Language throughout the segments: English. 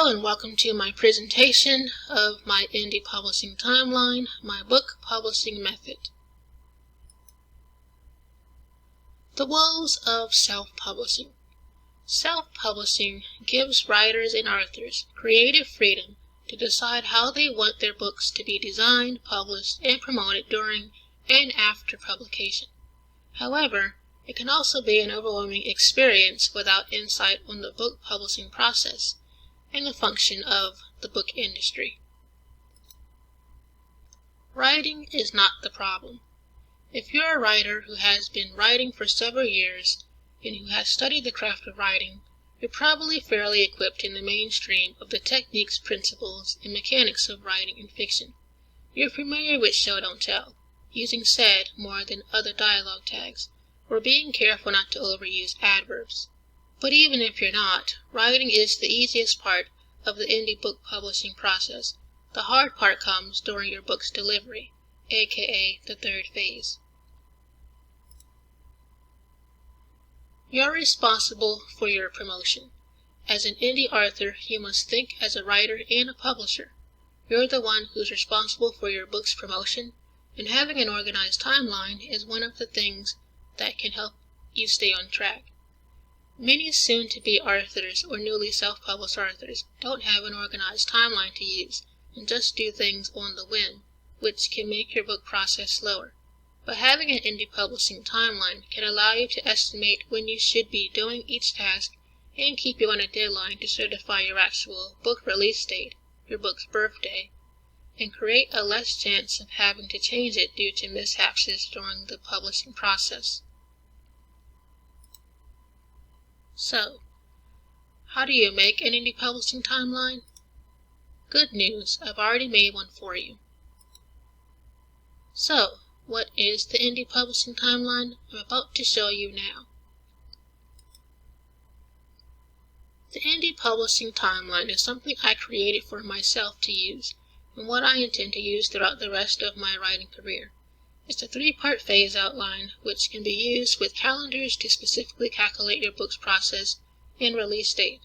Hello and welcome to my presentation of my indie publishing timeline, my book publishing method. The woes of self-publishing. Self-publishing gives writers and authors creative freedom to decide how they want their books to be designed, published, and promoted during and after publication. However, it can also be an overwhelming experience without insight on the book publishing process and the function of the book industry. Writing is not the problem. If you're a writer who has been writing for several years and who has studied the craft of writing, you're probably fairly equipped in the mainstream of the techniques, principles, and mechanics of writing and fiction. You're familiar with show don't tell, using said more than other dialogue tags, or being careful not to overuse adverbs. But even if you're not, writing is the easiest part of the indie book publishing process. The hard part comes during your book's delivery, aka the third phase. You're responsible for your promotion. As an indie author, you must think as a writer and a publisher. You're the one who's responsible for your book's promotion, and having an organized timeline is one of the things that can help you stay on track. Many soon-to-be authors or newly self-published authors don't have an organized timeline to use and just do things on the whim, which can make your book process slower. But having an indie publishing timeline can allow you to estimate when you should be doing each task and keep you on a deadline to certify your actual book release date, your book's birthday, and create a less chance of having to change it due to mishaps during the publishing process. So, how do you make an indie publishing timeline? Good news, I've already made one for you. So, what is the indie publishing timeline? I'm about to show you now. The indie publishing timeline is something I created for myself to use, and what I intend to use throughout the rest of my writing career. It's a three-part phase outline which can be used with calendars to specifically calculate your book's process and release date.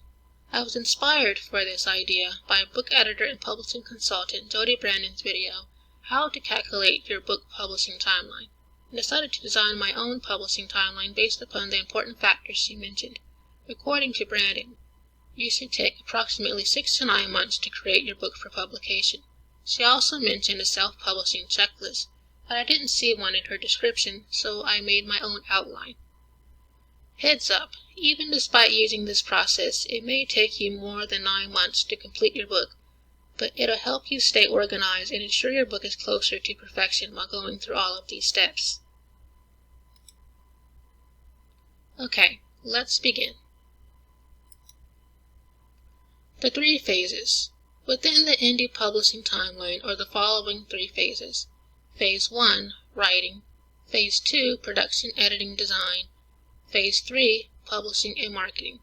I was inspired for this idea by book editor and publishing consultant Jodi video, How to Calculate Your Book Publishing Timeline, and decided to design my own publishing timeline based upon the important factors she mentioned. According to Brandon, you should take approximately 6 to 9 months to create your book for publication. She also mentioned a self-publishing checklist, but I didn't see one in her description, so I made my own outline. Heads up, even despite using this process, it may take you more than 9 months to complete your book, but it'll help you stay organized and ensure your book is closer to perfection while going through all of these steps. Okay, let's begin. The 3 phases. Within the indie publishing timeline are the following 3 phases. Phase 1, writing. Phase 2, production, editing, design. Phase 3, publishing and marketing.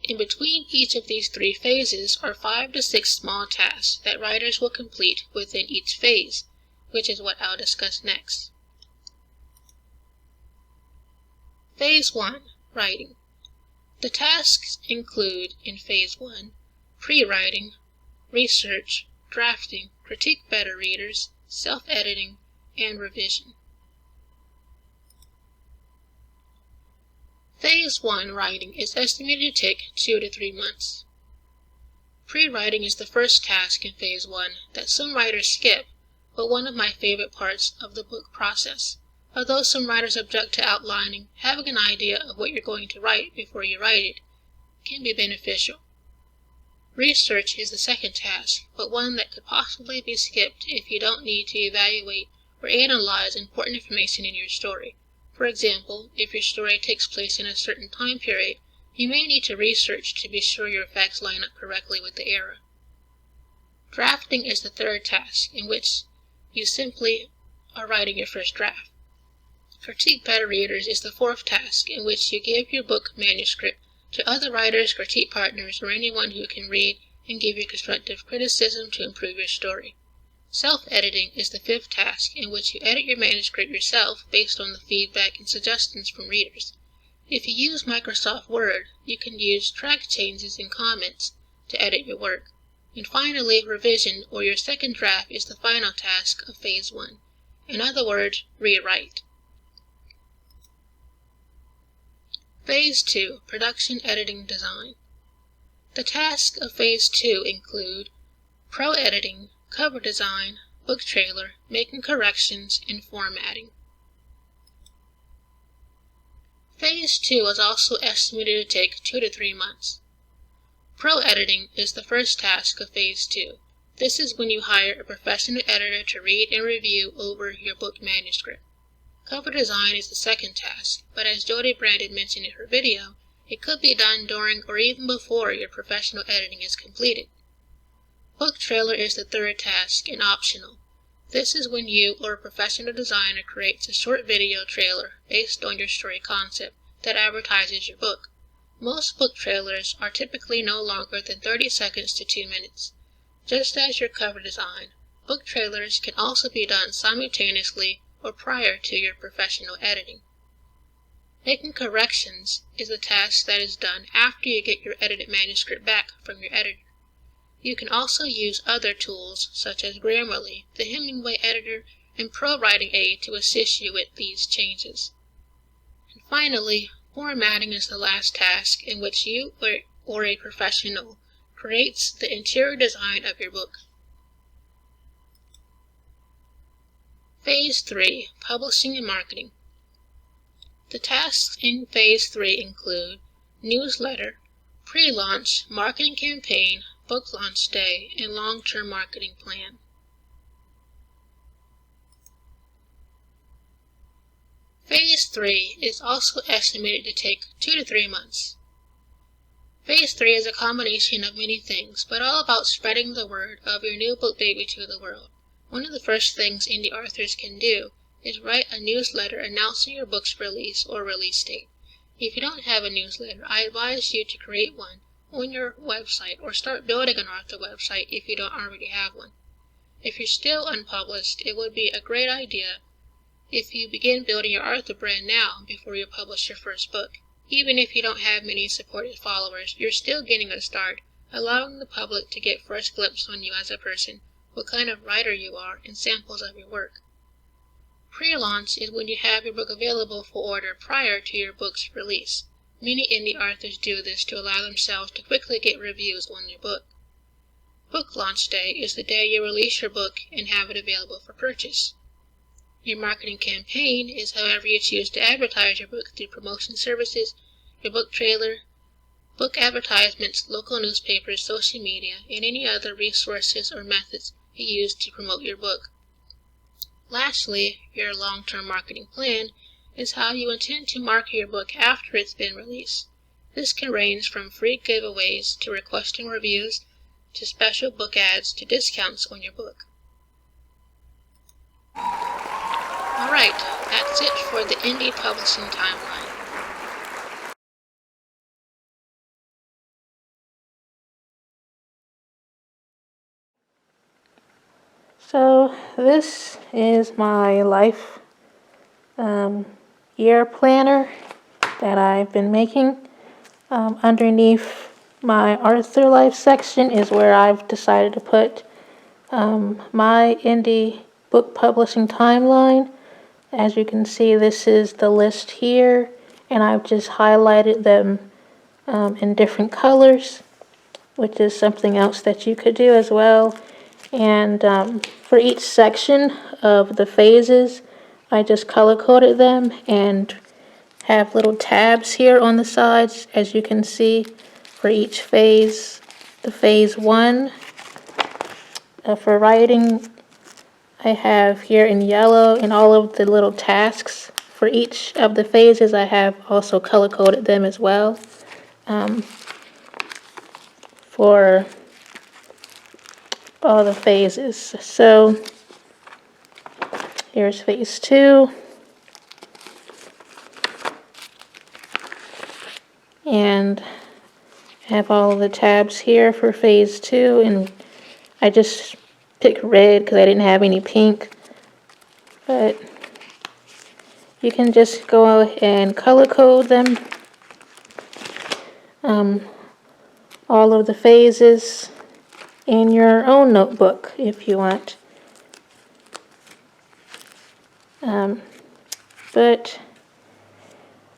In between each of these 3 phases are 5 to 6 small tasks that writers will complete within each phase, which is what I'll discuss next. Phase 1, writing. The tasks include, in Phase 1, pre-writing, research, drafting, critique beta readers, self-editing, and revision. Phase 1 writing is estimated to take 2 to 3 months. Pre-writing is the first task in Phase 1 that some writers skip, but one of my favorite parts of the book process. Although some writers object to outlining, having an idea of what you're going to write before you write it can be beneficial. Research is the second task, but one that could possibly be skipped if you don't need to evaluate or analyze important information in your story. For example, if your story takes place in a certain time period, you may need to research to be sure your facts line up correctly with the era. Drafting is the third task, in which you simply are writing your first draft. Critique beta readers is the fourth task, in which you give your book manuscript to other writers, critique partners, or anyone who can read and give you constructive criticism to improve your story. Self-editing is the fifth task, in which you edit your manuscript yourself based on the feedback and suggestions from readers. If you use Microsoft Word, you can use track changes and comments to edit your work. And finally, revision, or your second draft, is the final task of Phase 1. In other words, rewrite. Phase 2, Production, Editing, Design. The tasks of Phase 2 include pro-editing, cover design, book trailer, making corrections, and formatting. Phase 2 is also estimated to take 2 to 3 months. Pro-editing is the first task of Phase 2. This is when you hire a professional editor to read and review over your book manuscript. Cover design is the second task, but as Jodi Brandon mentioned in her video, it could be done during or even before your professional editing is completed. Book trailer is the third task and optional. This is when you or a professional designer creates a short video trailer based on your story concept that advertises your book. Most book trailers are typically no longer than 30 seconds to 2 minutes. Just as your cover design, book trailers can also be done simultaneously or prior to your professional editing. Making corrections is a task that is done after you get your edited manuscript back from your editor. You can also use other tools such as Grammarly, the Hemingway editor, and ProWriting Aid to assist you with these changes. And finally, formatting is the last task in which you or a professional creates the interior design of your book. Phase 3, Publishing and Marketing. The tasks in Phase 3 include newsletter, pre-launch, marketing campaign, book launch day, and long-term marketing plan. Phase 3 is also estimated to take 2 to 3 months. Phase 3 is a combination of many things, but all about spreading the word of your new book baby to the world. One of the first things indie authors can do is write a newsletter announcing your book's release or release date. If you don't have a newsletter, I advise you to create one on your website or start building an author website if you don't already have one. If you're still unpublished, it would be a great idea if you begin building your author brand now before you publish your first book. Even if you don't have many supportive followers, you're still getting a start, allowing the public to get first glimpse on you as a person, what kind of writer you are, and samples of your work. Pre-launch is when you have your book available for order prior to your book's release. Many indie authors do this to allow themselves to quickly get reviews on your book. Book launch day is the day you release your book and have it available for purchase. Your marketing campaign is however you choose to advertise your book through promotion services, your book trailer, book advertisements, local newspapers, social media, and any other resources or methods you use to promote your book. Lastly, your long-term marketing plan is how you intend to market your book after it's been released. This can range from free giveaways to requesting reviews to special book ads to discounts on your book. Alright, that's it for the indie publishing timeline. So this is my life year planner that I've been making. Underneath my Arthur Life section is where I've decided to put my indie book publishing timeline. As you can see, this is the list here, and I've just highlighted them in different colors, which is something else that you could do as well. And for each section of the phases, I just color-coded them and have little tabs here on the sides, as you can see, for each phase. The phase 1 for writing, I have here in yellow, and all of the little tasks for each of the phases, I have also color-coded them as well. For all the phases. So here's phase 2. And I have all of the tabs here for phase 2, and I just picked red because I didn't have any pink. But you can just go and color code them. all of the phases in your own notebook if you want. But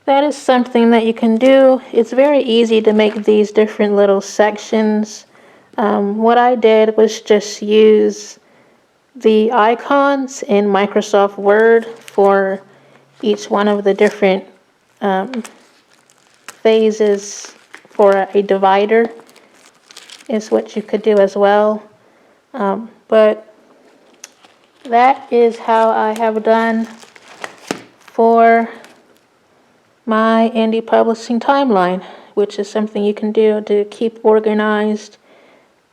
that is something that you can do. It's very easy to make these different little sections. What I did was just use the icons in Microsoft Word for each one of the different phases for a divider is what you could do as well. But that is how I have done for my indie publishing timeline, which is something you can do to keep organized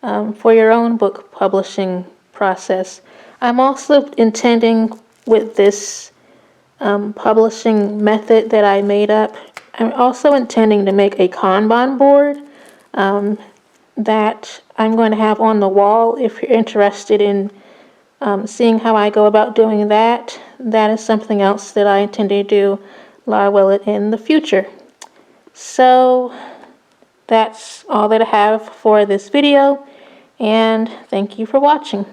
for your own book publishing process. I'm also intending with this publishing method that I made up, I'm also intending to make a Kanban board that I'm going to have on the wall. If you're interested in seeing how I go about doing that, that is something else that I intend to do in the future. So that's all that I have for this video, and thank you for watching.